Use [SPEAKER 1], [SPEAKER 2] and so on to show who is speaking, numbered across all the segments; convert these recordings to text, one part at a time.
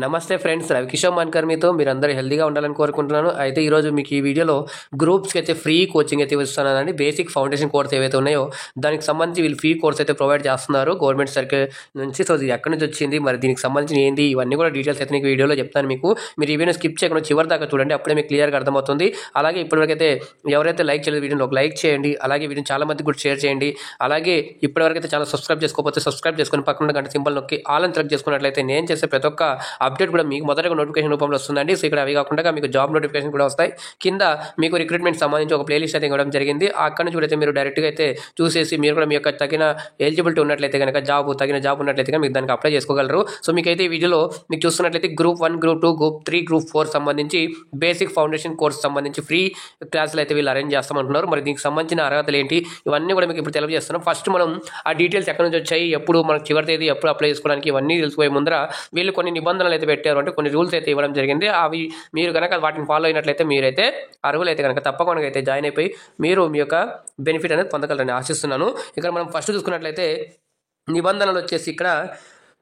[SPEAKER 1] నమస్తే ఫ్రెండ్స్, రవికిషోర్ మాన్కర్ మీతో. మీరందరూ హెల్తీగా ఉండాలని కోరుకుంటున్నాను. అయితే ఈరోజు మీకు ఈ వీడియోలో గ్రూప్స్కి అయితే ఫ్రీ కోచింగ్ అయితే ఇస్తున్నానండి. బేసిక్ ఫౌండేషన్ కోర్స్ ఏవైతే ఉన్నాయో దానికి సంబంధించి వీళ్ళు ఫ్రీ కోర్స్ అయితే ప్రొవైడ్ చేస్తున్నారు గవర్నమెంట్ సర్కిల్ నుంచి. సో ఇది ఎక్కడి నుంచి వచ్చింది, మరి దీనికి సంబంధించి ఏంటి, ఇవన్నీ కూడా డీటెయిల్స్ అయితే మీకు వీడియోలో చెప్తాను. మీకు మీరు ఈ వీడియో స్కిప్ చేయకుండా చివరి దాకా చూడండి, అప్పుడే మీకు క్లియర్గా అర్థమవుతుంది. అలాగే ఇప్పటివరకైతే ఎవరైతే లైక్ చేయలేదు వీడియోని ఒక లైక్ చేయండి. అలాగే వీడియోని చాలా మందికి కూడా షేర్ చేయండి. అలాగే ఇప్పటివరకైతే ఛానల్ సబ్స్క్రైబ్ చేసుకోకపోతే సబ్స్క్రైబ్ చేసుకొని పక్కన గంట సింబల్ నొక్కి ఆల్ అని సెలెక్ట్ చేసుకున్నట్లయితే నేను చేసే ప్రతి ఒక్క అప్డేట్ కూడా మీకు మొదటగా నోటిఫికేషన్ రూపంలో వస్తుందండి. సో ఇక్కడ అవి కాకుండా మీకు జాబ్ నోటిఫికేషన్ కూడా వస్తాయి. కింద మీకు రిక్రూట్మెంట్ సంబంధించి ఒక ప్లేలిస్ట్ అయితే ఇవ్వడం జరిగింది. అక్కడ నుంచి కూడా అయితే మీరు డైరెక్ట్గా అయితే చూసేసి మీరు కూడా మీ యొక్క తగిన ఎలిజిబిలిటీ ఉన్నట్లయితే కనుక తగిన జాబ్ ఉన్నట్లయితే కనుక మీకు దానికి అప్లై చేసుకోగలరు. సో మీకైతే ఈ వీడియోలో మీకు చూస్తున్నట్లయితే గ్రూప్ 1, గ్రూప్ 2, గ్రూప్ 3, గ్రూప్ 4 సంబంధించి బేసిక్ ఫౌండేషన్ కోర్స్ సంబంధించి ఫ్రీ క్లాసులు అయితే వీళ్ళు అరేంజ్ చేస్తామంటున్నారు. మరి దీనికి సంబంధించిన అర్హతలు ఏంటి, ఇవన్నీ కూడా మీకు ఇప్పుడు తెలియజేస్తున్నాం. ఫస్ట్ మనం ఆ డీటెయిల్స్ ఎక్కడి నుంచి వచ్చాయి, ఎప్పుడు మనకు చివరి తేదీ, ఎప్పుడు అప్లై చేసుకోవడానికి, ఇవన్నీ తెలిసిపోయే ముందర వీళ్ళు కొన్ని నిబంధనలు అయితే పెట్టారు, అంటే కొన్ని రూల్స్ అయితే ఇవ్వడం జరిగింది. అవి మీరు కనుక వాటిని ఫాలో అయినట్లయితే మీరైతే అర్హులైతే కనుక తప్పకుండా అయితే జాయిన్ అయిపోయి మీరు మీ యొక్క బెనిఫిట్ అనేది పొందగలరని ఆశిస్తున్నాను. ఇక్కడ మనం ఫస్ట్ చూసుకున్నట్లయితే నిబంధనలు వచ్చేసి ఇక్కడ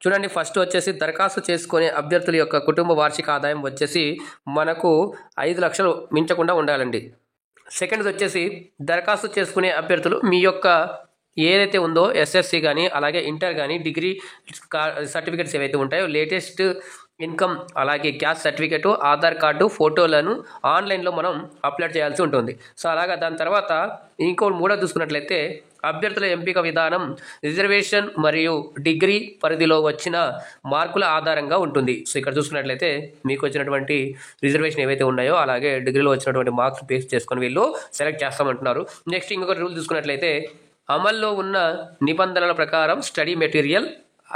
[SPEAKER 1] చూడండి. ఫస్ట్ వచ్చేసి దరఖాస్తు చేసుకునే అభ్యర్థుల యొక్క కుటుంబ వార్షిక ఆదాయం వచ్చేసి మనకు 5 లక్షలు మించకుండా ఉండాలండి. సెకండ్ వచ్చేసి దరఖాస్తు చేసుకునే అభ్యర్థులు మీ యొక్క ఏదైతే ఉందో ఎస్ఎస్సి కానీ అలాగే ఇంటర్ కానీ డిగ్రీ సర్టిఫికేట్స్ ఏవైతే ఉంటాయో లేటెస్ట్ ఇన్కమ్ అలాగే క్యాస్ట్ సర్టిఫికేటు, ఆధార్ కార్డు, ఫోటోలను ఆన్లైన్లో మనం అప్లోడ్ చేయాల్సి ఉంటుంది. సో అలాగా దాని తర్వాత మూడో చూసుకున్నట్లయితే అభ్యర్థుల ఎంపిక విధానం రిజర్వేషన్ మరియు డిగ్రీ పరిధిలో వచ్చిన మార్కుల ఆధారంగా ఉంటుంది. సో ఇక్కడ చూసుకున్నట్లయితే మీకు వచ్చినటువంటి రిజర్వేషన్ ఏవైతే ఉన్నాయో అలాగే డిగ్రీలో వచ్చినటువంటి మార్క్స్ బేస్ చేసుకొని వీళ్ళు సెలెక్ట్ చేస్తామంటున్నారు. నెక్స్ట్ ఇంకొక రూల్ చూసుకున్నట్లయితే అమల్లో ఉన్న నిబంధనల ప్రకారం స్టడీ మెటీరియల్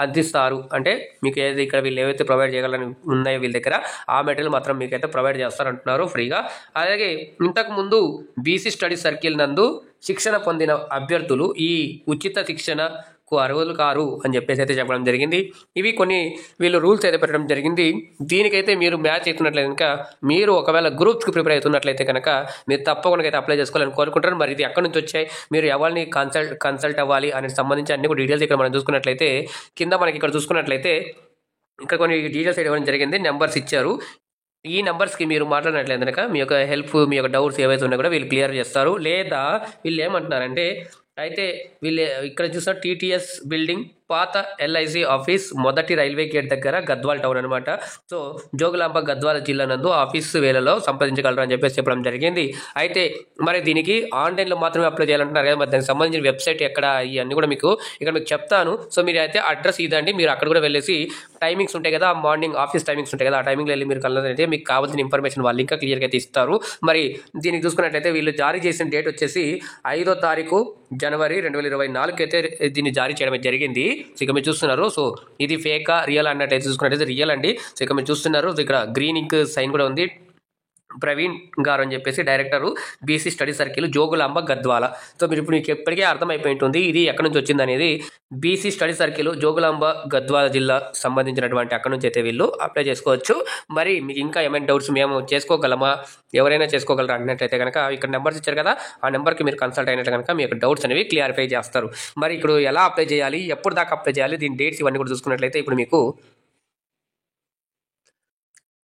[SPEAKER 1] అందిస్తారు. అంటే మీకు ఏది ఇక్కడ వీళ్ళు ఏవైతే ప్రొవైడ్ చేయగలని ఉన్నాయో వీళ్ళ దగ్గర ఆ మెటీరియల్ మాత్రం మీకైతే ప్రొవైడ్ చేస్తారంటున్నారు ఫ్రీగా. అలాగే ఇంతకుముందు బీసీ స్టడీ సర్కిల్ నందు శిక్షణ పొందిన అభ్యర్థులు ఈ ఉచిత శిక్షణకు అర్హులు కారు అని చెప్పేసి అయితే చెప్పడం జరిగింది. ఇవి కొన్ని వీళ్ళు రూల్స్ అయితే పెట్టడం జరిగింది. దీనికైతే మీరు మ్యాచ్ అవుతున్నట్లయితే కనుక, మీరు ఒకవేళ గ్రూప్స్కి ప్రిపేర్ అవుతున్నట్లయితే కనుక మీరు తప్పకుండా అయితే అప్లై చేసుకోవాలని కోరుకుంటారు. మరి ఇది ఎక్కడి నుంచి వచ్చాయి, మీరు ఎవరిని కన్సల్ట్ అవ్వాలి అనే సంబంధించి అన్ని కూడా డీటెయిల్స్ ఇక్కడ మనం చూసుకున్నట్లయితే కింద మనకి ఇక్కడ చూసుకున్నట్లయితే ఇక్కడ కొన్ని డీటెయిల్స్ ఇవ్వడం జరిగింది. నెంబర్స్ ఇచ్చారు. ఈ నెంబర్స్కి మీరు మాట్లాడినట్లయితే కనుక మీ యొక్క హెల్ప్, మీ యొక్క డౌట్స్ ఏవైతే ఉన్నాయో కూడా వీళ్ళు క్లియర్ చేస్తారు. లేదా వీళ్ళు ఏమంటున్నారంటే అయితే వీళ్ళు ఇక్కడ చూసిన టీటీఎస్ బిల్డింగ్, పాత ఎల్ఐసి ఆఫీస్, మొదటి రైల్వే గేట్ దగ్గర గద్వాల్ టౌన్ అనమాట. సో జోగులాంబ గద్వాల జిల్లా నందు ఆఫీసు వేళలో సంప్రదించగలరు అని చెప్పేసి చెప్పడం జరిగింది. అయితే మరి దీనికి ఆన్లైన్లో మాత్రమే అప్లై చేయాలంటున్నారు కదా, మరి దానికి సంబంధించిన వెబ్సైట్ ఎక్కడ, ఇవన్నీ కూడా మీకు ఇక్కడ మీకు చెప్తాను. సో మీరు అయితే అడ్రస్ ఇదండి, మీరు అక్కడ కూడా వెళ్ళేసి టైమింగ్స్ ఉంటాయి కదా, మార్నింగ్ ఆఫీస్ టైమింగ్స్ ఉంటాయి కదా, ఆ టైమింగ్లో వెళ్ళి మీరు కలనైతే మీకు కావాల్సిన ఇన్ఫర్మేషన్ వాళ్ళు ఇంకా క్లియర్గా అయితే ఇస్తారు. మరి దీనికి చూసుకున్నట్లయితే వీళ్ళు జారీ చేసిన డేట్ వచ్చేసి 5వ తారీఖు జనవరి 2024 అయితే దీన్ని జారీ చేయడం జరిగింది. సో ఇక మీరు చూస్తున్నారు. సో ఇది ఫేకా రియల్ అన్నట్టయితే చూసుకున్నట్టయితే రియల్ అండి. సో ఇక మీరు చూస్తున్నారు, ఇక్కడ గ్రీన్ ఇంక్ సైన్ కూడా ఉంది. ప్రవీణ్ గారు అని చెప్పేసి director, BC study circle, Jogulamba Gadwal. So మీరు ఇప్పుడు మీకు ఎప్పటికే అర్థమైపోయి ఉంటుంది ఇది ఎక్కడి నుంచి వచ్చింది అనేది. BC study circle, Jogulamba Gadwal జిల్లా సంబంధించినటువంటి అక్కడ నుంచి అయితే వీళ్ళు అప్లై చేసుకోవచ్చు. మరి మీకు ఇంకా ఏమైనా డౌట్స్, మేము చేసుకోగలమా, ఎవరైనా చేసుకోగలరా అన్నట్లయితే కనుక ఇక్కడ నెంబర్స్ ఇచ్చారు కదా, ఆ నెంబర్కి మీరు కన్సల్ట్ అయినట్టు కనుక మీ యొక్క డౌట్స్ అనేవి క్లియరిఫై చేస్తారు. మరి ఇప్పుడు ఎలా అప్లై చేయాలి, ఎప్పుడు దాకా అప్లై చేయాలి, దీని డేట్స్ ఇవన్నీ కూడా చూసుకున్నట్లయితే ఇప్పుడు మీకు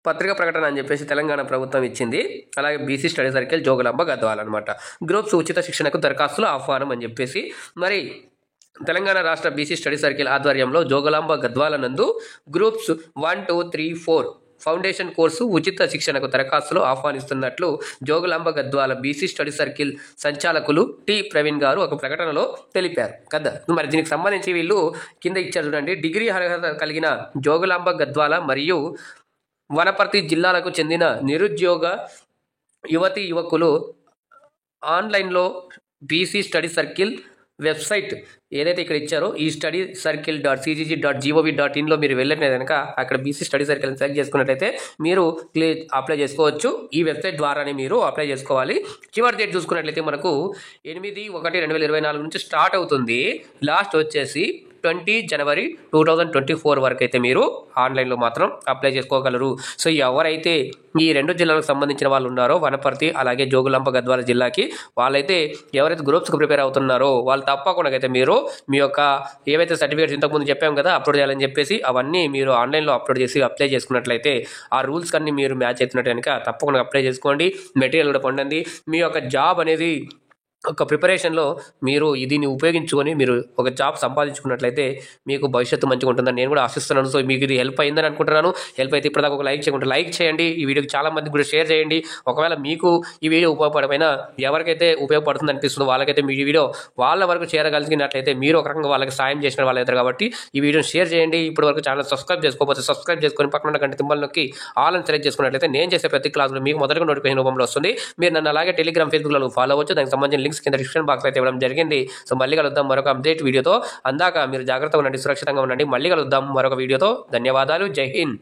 [SPEAKER 1] పత్రికా ప్రకటన అని చెప్పేసి తెలంగాణ ప్రభుత్వం ఇచ్చింది. అలాగే BC study circle, Jogulamba Gadwal అనమాట. గ్రూప్స్ ఉచిత శిక్షణకు దరఖాస్తులు ఆహ్వానం అని చెప్పేసి మరి తెలంగాణ రాష్ట్ర బీసీ స్టడీ సర్కిల్ ఆధ్వర్యంలో జోగులాంబ గద్వాల నందు గ్రూప్స్ 1, 2, 3, 4 ఫౌండేషన్ కోర్సు ఉచిత శిక్షణకు దరఖాస్తులు ఆహ్వానిస్తున్నట్లు Jogulamba Gadwal BC study circle సంచాలకులు టి ప్రవీణ్ గారు ఒక ప్రకటనలో తెలిపారు కదా. మరి దీనికి సంబంధించి వీళ్ళు కింద ఇచ్చారు చూడండి. డిగ్రీ అర్హత కలిగిన జోగులాంబ గద్వాల మరియు వనపర్తి జిల్లాలకు చెందిన నిరుద్యోగ యువకులు ఆన్లైన్లో బీసీ స్టడీ సర్కిల్ వెబ్సైట్ ఏదైతే ఇక్కడ ఇచ్చారో ఈ స్టడీ సర్కిల్ .cgg.gov.in మీరు వెళ్ళినట్లయితే కనుక అక్కడ బీసీ స్టడీ సర్కిల్ని సెలెక్ట్ చేసుకున్నట్లయితే మీరు అప్లై చేసుకోవచ్చు. ఈ వెబ్సైట్ ద్వారానే మీరు అప్లై చేసుకోవాలి. చివరి డేట్ చూసుకున్నట్లయితే మనకు 8/1/2024 నుంచి స్టార్ట్ అవుతుంది. లాస్ట్ వచ్చేసి 20 జనవరి 2024 వరకు అయితే మీరు ఆన్లైన్లో మాత్రం అప్లై చేసుకోగలరు. సో ఎవరైతే ఈ 2 జిల్లాలకు సంబంధించిన వాళ్ళు ఉన్నారో వనపర్తి అలాగే జోగులాంబ గద్వాల జిల్లాకి వాళ్ళైతే ఎవరైతే గ్రూప్స్కి ప్రిపేర్ అవుతున్నారో వాళ్ళు తప్పకుండా అయితే మీరు మీ యొక్క ఏవైతే సర్టిఫికేట్స్ ఇంతకుముందు చెప్పాం కదా అప్లోడ్ చేయాలని చెప్పేసి అవన్నీ మీరు ఆన్లైన్లో అప్లోడ్ చేసి అప్లై చేసుకున్నట్లయితే ఆ రూల్స్ అన్ని మీరు మ్యాచ్ అవుతున్నట్టు కనుక తప్పకుండా అప్లై చేసుకోండి. మెటీరియల్ కూడా పొందండి. మీ యొక్క జాబ్ అనేది ఒక ప్రిపరేషన్లో మీరు దీన్ని ఉపయోగించుకొని మీరు ఒక జాబ్ సంపాదించుకున్నట్లయితే మీకు భవిష్యత్తు మంచిగా ఉంటుందని నేను కూడా ఆశిస్తున్నాను. సో మీకు ఇది హెల్ప్ అయిందని అనుకుంటున్నాను. హెల్ప్ అయితే ఇప్పటిదాకా ఒక లైక్ చేయకుండా లైక్ చేయండి. ఈ వీడియోకి చాలా మందికి కూడా షేర్ చేయండి. ఒకవేళ మీకు ఈ వీడియో ఉపయోగపడమైనా ఎవరికైతే ఉపయోగపడుతుంది అనిపిస్తుందో వాళ్ళకైతే మీ వీడియో వాళ్ళ వరకు చేరగలిగినట్లయితే మీరు ఒక రకంగా వాళ్ళకి సాయం చేసిన వాళ్ళు అవుతారు. కాబట్టి ఈ వీడియోని షేర్ చేయండి. ఇప్పటి వరకు ఛానల్ సబ్స్క్రైబ్ చేసుకోకపోతే సబ్స్క్రైబ్ చేసుకొని పక్కన గంట సింబల్ నొక్కి ఆల్ అని సెలెక్ట్ చేసుకున్నట్లయితే నేను చేసే ప్రతి క్లాస్లో మీకు మొదటిగా నోటిఫికేషన్ రూపంలో వస్తుంది. మీరు నన్ను అలాగే టెలిగ్రామ్ ఫేస్బుక్లో ఫాలో అవ్వచ్చు. దానికి సంబంధించిన లింక్స్ కింద డిస్క్రిప్షన్ బాక్స్ అయితే ఇవ్వడం జరిగింది. సో మళ్ళీ కలుద్దాం మరొక అప్డేట్ వీడియోతో. అందాక మీరు జాగ్రత్తగా ఉండండి, సురక్షితంగా ఉండండి. మళ్ళీ కలుద్దాం మరొక వీడియోతో. ధన్యవాదాలు. జై హింద్.